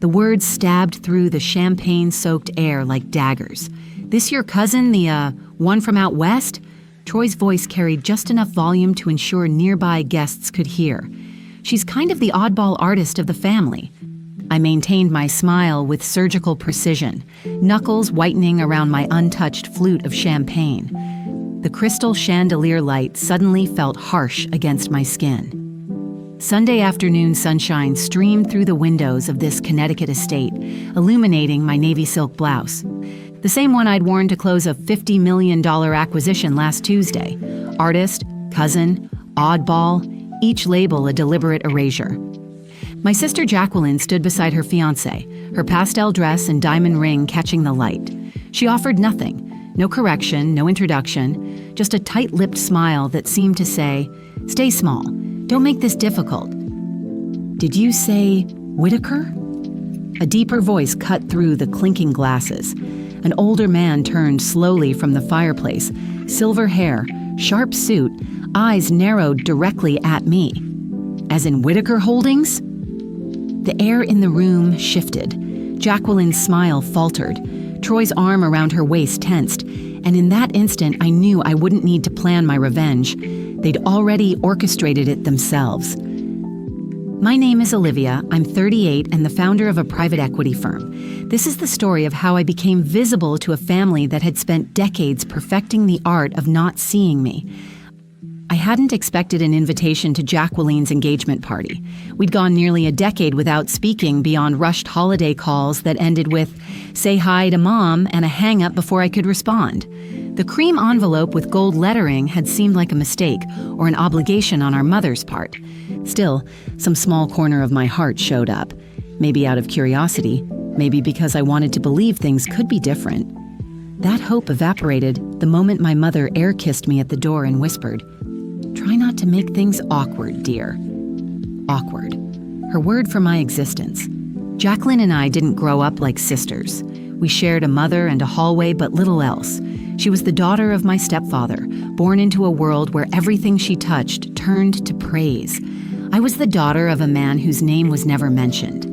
The words stabbed through the champagne-soaked air like daggers. "This your cousin, the, one from out west?" Troy's voice carried just enough volume to ensure nearby guests could hear. "She's kind of the oddball artist of the family." I maintained my smile with surgical precision, knuckles whitening around my untouched flute of champagne. The crystal chandelier light suddenly felt harsh against my skin. Sunday afternoon sunshine streamed through the windows of this Connecticut estate, illuminating my navy silk blouse. The same one I'd worn to close a $50 million acquisition last Tuesday. Artist, cousin, oddball, each label a deliberate erasure. My sister Jacqueline stood beside her fiancé, her pastel dress and diamond ring catching the light. She offered nothing, no correction, no introduction, just a tight-lipped smile that seemed to say, "Stay small, don't make this difficult." "Did you say Whitaker?" A deeper voice cut through the clinking glasses. An older man turned slowly from the fireplace, silver hair, sharp suit, eyes narrowed directly at me. "As in Whitaker Holdings?" The air in the room shifted. Jacqueline's smile faltered. Troy's arm around her waist tensed, and in that instant I knew I wouldn't need to plan my revenge. They'd already orchestrated it themselves. My name is Olivia. I'm 38 and the founder of a private equity firm. This is the story of how I became visible to a family that had spent decades perfecting the art of not seeing me. I hadn't expected an invitation to Jacqueline's engagement party. We'd gone nearly a decade without speaking beyond rushed holiday calls that ended with, "Say hi to Mom," and a hang-up before I could respond. The cream envelope with gold lettering had seemed like a mistake or an obligation on our mother's part. Still, some small corner of my heart showed up. Maybe out of curiosity, maybe because I wanted to believe things could be different. That hope evaporated the moment my mother air-kissed me at the door and whispered, "Try not to make things awkward, dear." Awkward. Her word for my existence. Jacqueline and I didn't grow up like sisters. We shared a mother and a hallway, but little else. She was the daughter of my stepfather, born into a world where everything she touched turned to praise. I was the daughter of a man whose name was never mentioned.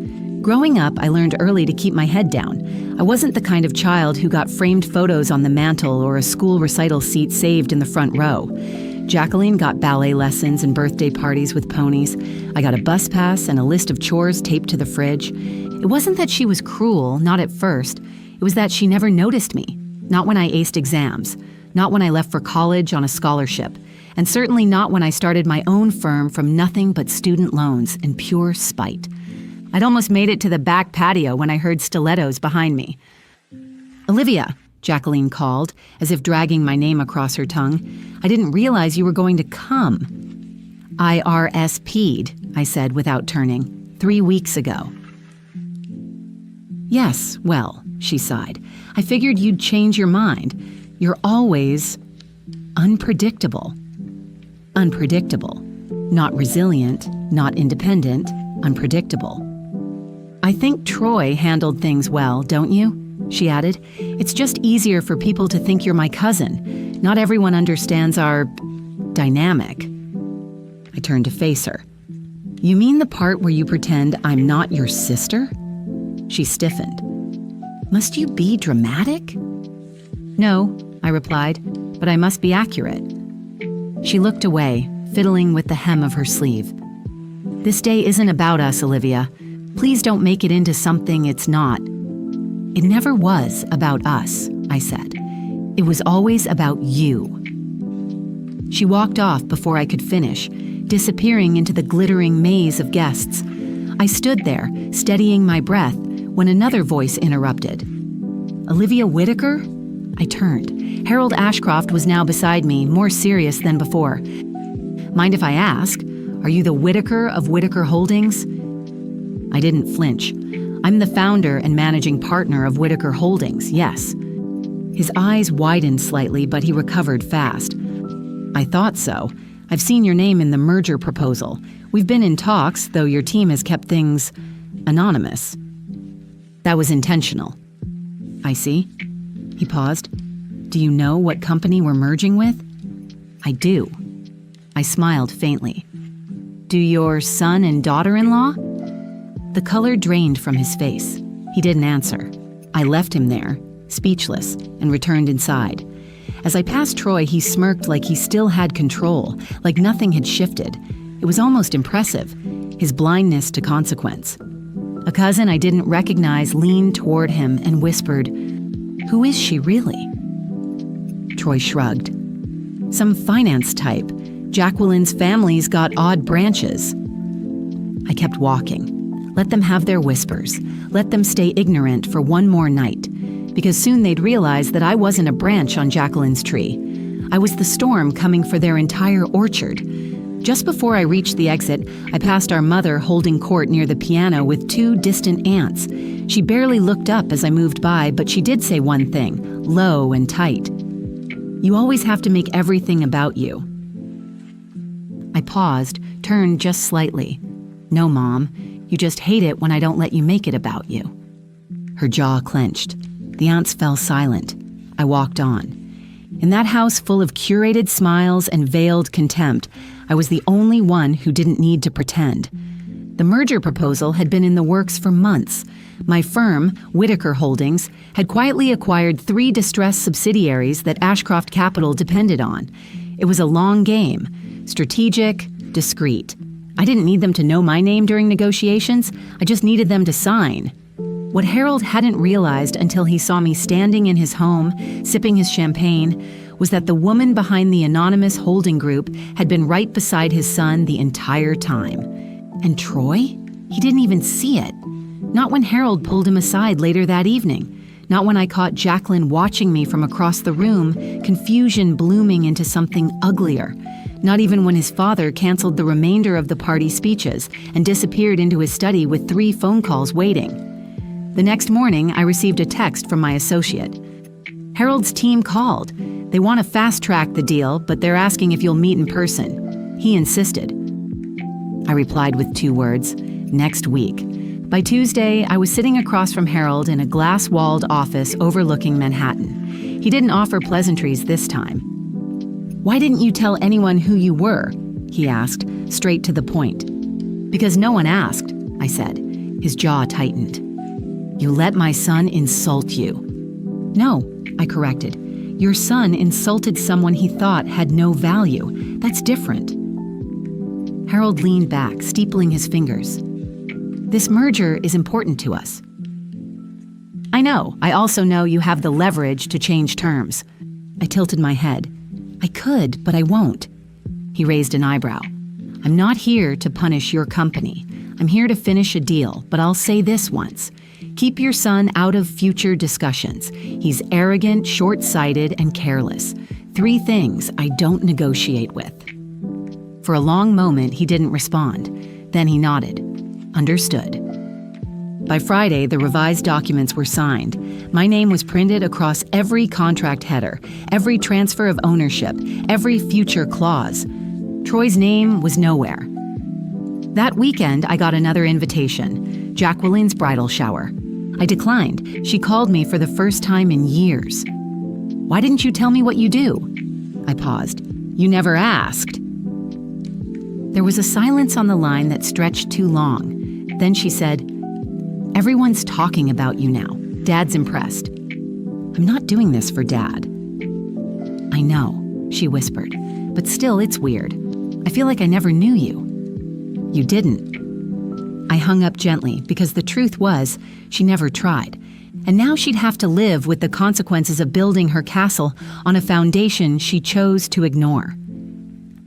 Growing up, I learned early to keep my head down. I wasn't the kind of child who got framed photos on the mantle or a school recital seat saved in the front row. Jacqueline got ballet lessons and birthday parties with ponies. I got a bus pass and a list of chores taped to the fridge. It wasn't that she was cruel, not at first. It was that she never noticed me. Not when I aced exams. Not when I left for college on a scholarship. And certainly not when I started my own firm from nothing but student loans in pure spite. I'd almost made it to the back patio when I heard stilettos behind me. "Olivia," Jacqueline called, as if dragging my name across her tongue. "I didn't realize you were going to come." "I RSP'd," I said without turning, 3 weeks ago. "Yes, well," she sighed. "I figured you'd change your mind. You're always unpredictable." Unpredictable. Not resilient, not independent, unpredictable. "I think Troy handled things well, don't you?" she added. "It's just easier for people to think you're my cousin. Not everyone understands our dynamic." I turned to face her. "You mean the part where you pretend I'm not your sister?" She stiffened. "Must you be dramatic?" "No," I replied, "but I must be accurate." She looked away, fiddling with the hem of her sleeve. "This day isn't about us, Olivia. Please don't make it into something it's not." "It never was about us," I said. "It was always about you." She walked off before I could finish, disappearing into the glittering maze of guests. I stood there, steadying my breath, when another voice interrupted. "Olivia Whitaker?" I turned. Harold Ashcroft was now beside me, more serious than before. "Mind if I ask, are you the Whitaker of Whitaker Holdings?" I didn't flinch. "I'm the founder and managing partner of Whitaker Holdings, yes." His eyes widened slightly, but he recovered fast. "I thought so. I've seen your name in the merger proposal. We've been in talks, though your team has kept things anonymous." "That was intentional." "I see." He paused. "Do you know what company we're merging with?" "I do." I smiled faintly. "Do your son and daughter-in-law?" The color drained from his face. He didn't answer. I left him there, speechless, and returned inside. As I passed Troy, he smirked like he still had control, like nothing had shifted. It was almost impressive, his blindness to consequence. A cousin I didn't recognize leaned toward him and whispered, "Who is she really?" Troy shrugged. "Some finance type. Jacqueline's family's got odd branches." I kept walking. Let them have their whispers. Let them stay ignorant for one more night, because soon they'd realize that I wasn't a branch on Jacqueline's tree. I was the storm coming for their entire orchard. Just before I reached the exit, I passed our mother holding court near the piano with two distant aunts. She barely looked up as I moved by, but she did say one thing, low and tight. "You always have to make everything about you." I paused, turned just slightly. "No, Mom, you just hate it when I don't let you make it about you." Her jaw clenched. The aunts fell silent. I walked on. In that house full of curated smiles and veiled contempt, I was the only one who didn't need to pretend. The merger proposal had been in the works for months. My firm, Whitaker Holdings, had quietly acquired 3 distressed subsidiaries that Ashcroft Capital depended on. It was a long game, strategic, discreet. I didn't need them to know my name during negotiations. I just needed them to sign. What Harold hadn't realized until he saw me standing in his home, sipping his champagne, was that the woman behind the anonymous holding group had been right beside his son the entire time. And Troy? He didn't even see it. Not when Harold pulled him aside later that evening. Not when I caught Jacqueline watching me from across the room, confusion blooming into something uglier. Not even when his father canceled the remainder of the party speeches and disappeared into his study with 3 phone calls waiting. The next morning, I received a text from my associate. "Harold's team called. They want to fast-track the deal, but they're asking if you'll meet in person." He insisted. I replied with 2 words, "Next week." By Tuesday, I was sitting across from Harold in a glass-walled office overlooking Manhattan. He didn't offer pleasantries this time. "Why didn't you tell anyone who you were?" he asked, straight to the point. "Because no one asked," I said. His jaw tightened. "You let my son insult you." "No," I corrected. "Your son insulted someone he thought had no value. That's different." Harold leaned back, steepling his fingers. "This merger is important to us." "I know. I also know you have the leverage to change terms." I tilted my head. "I could, but I won't." He raised an eyebrow. "I'm not here to punish your company. I'm here to finish a deal, but I'll say this once. Keep your son out of future discussions. He's arrogant, short-sighted, and careless. 3 things I don't negotiate with." For a long moment, he didn't respond. Then he nodded. Understood. By Friday, the revised documents were signed. My name was printed across every contract header, every transfer of ownership, every future clause. Troy's name was nowhere. That weekend, I got another invitation, Jacqueline's bridal shower. I declined. She called me for the first time in years. "Why didn't you tell me what you do?" I paused. "You never asked." There was a silence on the line that stretched too long. Then she said, "Everyone's talking about you now. Dad's impressed." "I'm not doing this for Dad." "I know," she whispered, "but still it's weird. I feel like I never knew you." "You didn't." I hung up gently because the truth was she never tried. And now she'd have to live with the consequences of building her castle on a foundation she chose to ignore.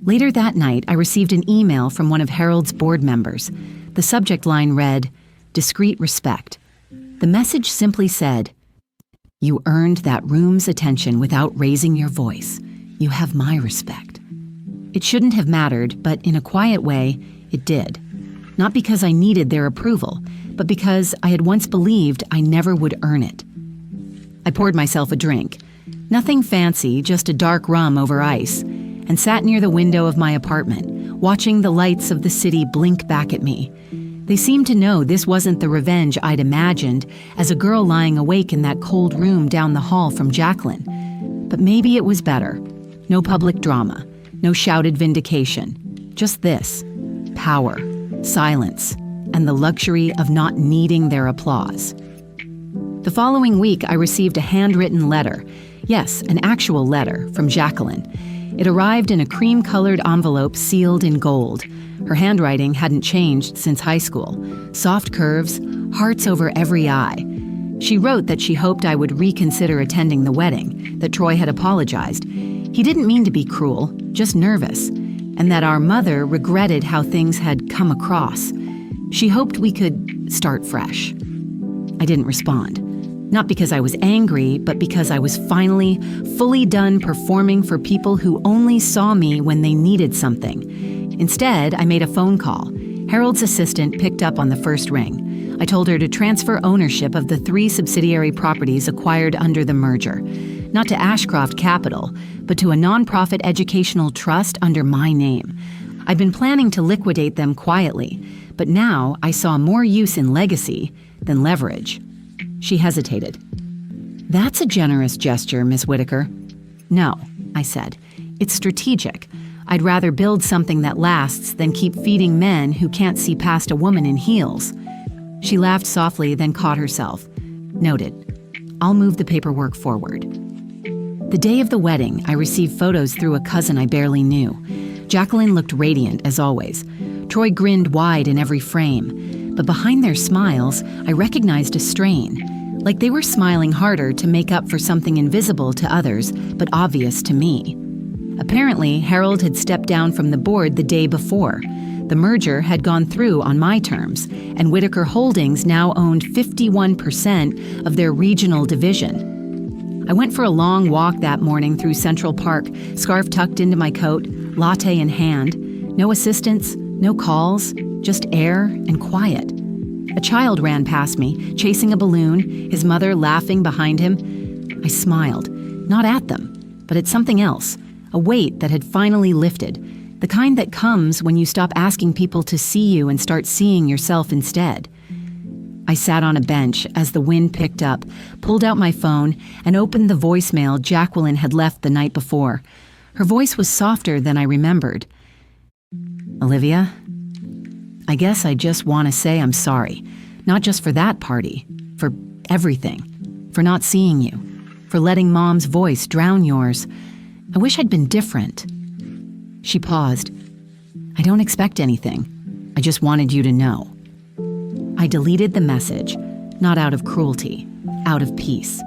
Later that night, I received an email from one of Harold's board members. The subject line read, "Discreet respect." The message simply said, "You earned that room's attention without raising your voice. You have my respect." It shouldn't have mattered, but in a quiet way, it did. Not because I needed their approval, but because I had once believed I never would earn it. I poured myself a drink. Nothing fancy, just a dark rum over ice, and sat near the window of my apartment, watching the lights of the city blink back at me. They seemed to know this wasn't the revenge I'd imagined as a girl lying awake in that cold room down the hall from Jacqueline. But maybe it was better. No public drama, no shouted vindication. Just this. Power. Silence. and the luxury of not needing their applause. The following week, I received a handwritten letter. Yes, an actual letter from Jacqueline. It arrived in a cream-colored envelope sealed in gold. Her handwriting hadn't changed since high school. Soft curves, hearts over every I. She wrote that she hoped I would reconsider attending the wedding, that Troy had apologized. He didn't mean to be cruel, just nervous, and that our mother regretted how things had come across. She hoped we could start fresh. I didn't respond. Not because I was angry, but because I was finally fully done performing for people who only saw me when they needed something. Instead, I made a phone call. Harold's assistant picked up on the first ring. I told her to transfer ownership of the 3 subsidiary properties acquired under the merger. Not to Ashcroft Capital, but to a nonprofit educational trust under my name. I'd been planning to liquidate them quietly, but now I saw more use in legacy than leverage. She hesitated. "That's a generous gesture, Miss Whitaker." "No," I said. "It's strategic. I'd rather build something that lasts than keep feeding men who can't see past a woman in heels." She laughed softly, then caught herself. "Noted. I'll move the paperwork forward." The day of the wedding, I received photos through a cousin I barely knew. Jacqueline looked radiant, as always. Troy grinned wide in every frame. But behind their smiles, I recognized a strain. Like they were smiling harder to make up for something invisible to others, but obvious to me. Apparently, Harold had stepped down from the board the day before. The merger had gone through on my terms, and Whitaker Holdings now owned 51% of their regional division. I went for a long walk that morning through Central Park, scarf tucked into my coat, latte in hand. No assistants, no calls, just air and quiet. A child ran past me, chasing a balloon, his mother laughing behind him. I smiled, not at them, but at something else, a weight that had finally lifted, the kind that comes when you stop asking people to see you and start seeing yourself instead. I sat on a bench as the wind picked up, pulled out my phone, and opened the voicemail Jacqueline had left the night before. Her voice was softer than I remembered. "Olivia, I guess I just want to say I'm sorry. Not just for that party, for everything. For not seeing you. For letting Mom's voice drown yours. I wish I'd been different." She paused. "I don't expect anything. I just wanted you to know." I deleted the message, not out of cruelty, out of peace.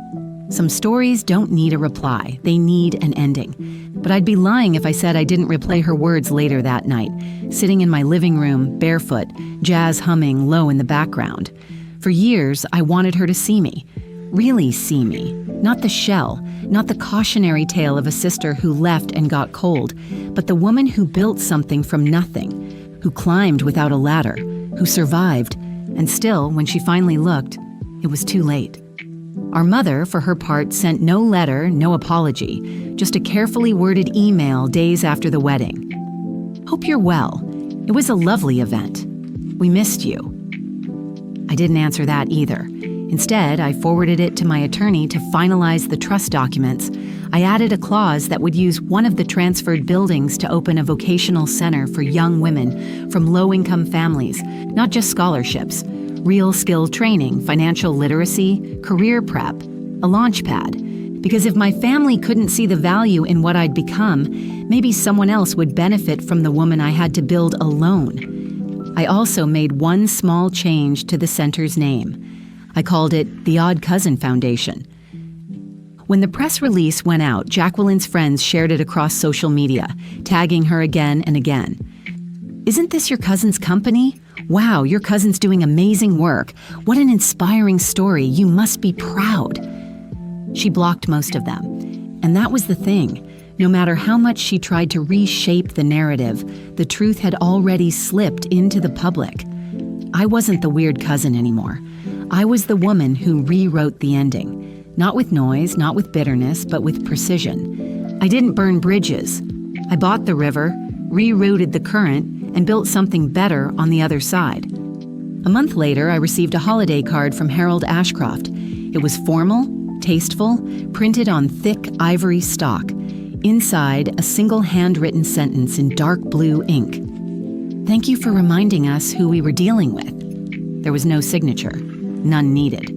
Some stories don't need a reply, they need an ending. But I'd be lying if I said I didn't replay her words later that night, sitting in my living room, barefoot, jazz humming low in the background. For years, I wanted her to see me, really see me, not the shell, not the cautionary tale of a sister who left and got cold, but the woman who built something from nothing, who climbed without a ladder, who survived, and still, when she finally looked, it was too late. Our mother, for her part, sent no letter, no apology, just a carefully worded email days after the wedding. "Hope you're well. It was a lovely event. We missed you." I didn't answer that either. Instead, I forwarded it to my attorney to finalize the trust documents. I added a clause that would use one of the transferred buildings to open a vocational center for young women from low-income families, not just scholarships. Real skill training, financial literacy, career prep, a launch pad. Because if my family couldn't see the value in what I'd become, maybe someone else would benefit from the woman I had to build alone. I also made one small change to the center's name. I called it the Odd Cousin Foundation. When the press release went out, Jacqueline's friends shared it across social media, tagging her again and again. "Isn't this your cousin's company? Wow, your cousin's doing amazing work. What an inspiring story. You must be proud." She blocked most of them. And that was the thing. No matter how much she tried to reshape the narrative, the truth had already slipped into the public. I wasn't the weird cousin anymore. I was the woman who rewrote the ending. Not with noise, not with bitterness, but with precision. I didn't burn bridges. I bought the river, rerouted the current, and built something better on the other side. A month later, I received a holiday card from Harold Ashcroft. It was formal, tasteful, printed on thick ivory stock. Inside, a single handwritten sentence in dark blue ink. "Thank you for reminding us who we were dealing with." There was no signature. None needed.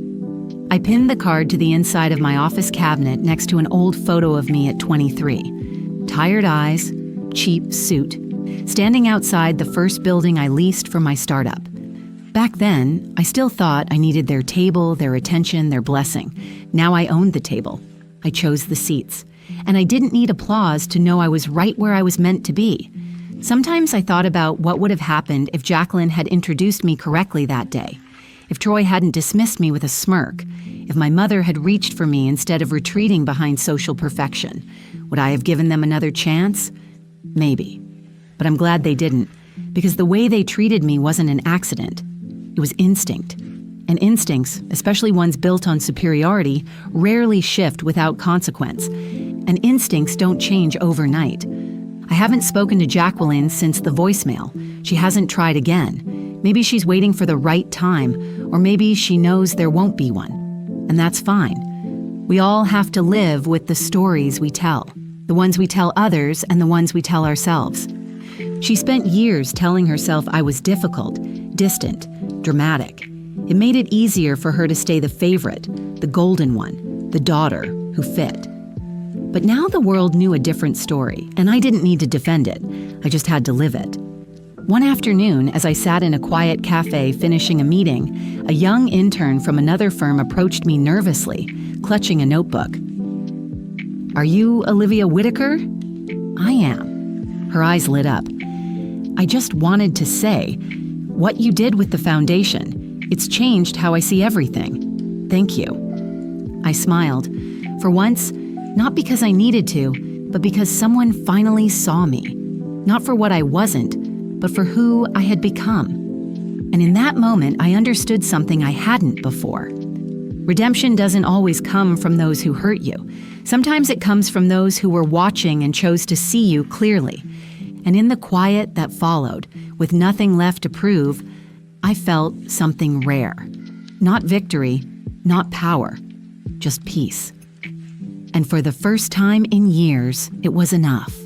I pinned the card to the inside of my office cabinet next to an old photo of me at 23. Tired eyes, cheap suit, standing outside the first building I leased for my startup. Back then, I still thought I needed their table, their attention, their blessing. Now I owned the table. I chose the seats. And I didn't need applause to know I was right where I was meant to be. Sometimes I thought about what would have happened if Jacqueline had introduced me correctly that day. If Troy hadn't dismissed me with a smirk. If my mother had reached for me instead of retreating behind social perfection. Would I have given them another chance? Maybe. But I'm glad they didn't, because the way they treated me wasn't an accident. It was instinct. And instincts, especially ones built on superiority, rarely shift without consequence. And instincts don't change overnight. I haven't spoken to Jacqueline since the voicemail. She hasn't tried again. Maybe she's waiting for the right time, or maybe she knows there won't be one. And that's fine. We all have to live with the stories we tell, the ones we tell others and the ones we tell ourselves. She spent years telling herself I was difficult, distant, dramatic. It made it easier for her to stay the favorite, the golden one, the daughter who fit. But now the world knew a different story, and I didn't need to defend it. I just had to live it. One afternoon, as I sat in a quiet cafe finishing a meeting, a young intern from another firm approached me nervously, clutching a notebook. "Are you Olivia Whitaker?" "I am." Her eyes lit up. "I just wanted to say, what you did with the foundation, it's changed how I see everything. Thank you." I smiled. For once, not because I needed to, but because someone finally saw me. Not for what I wasn't, but for who I had become. And in that moment, I understood something I hadn't before. Redemption doesn't always come from those who hurt you. Sometimes it comes from those who were watching and chose to see you clearly. And in the quiet that followed, with nothing left to prove, I felt something rare. Not victory, not power, just peace. And for the first time in years, it was enough.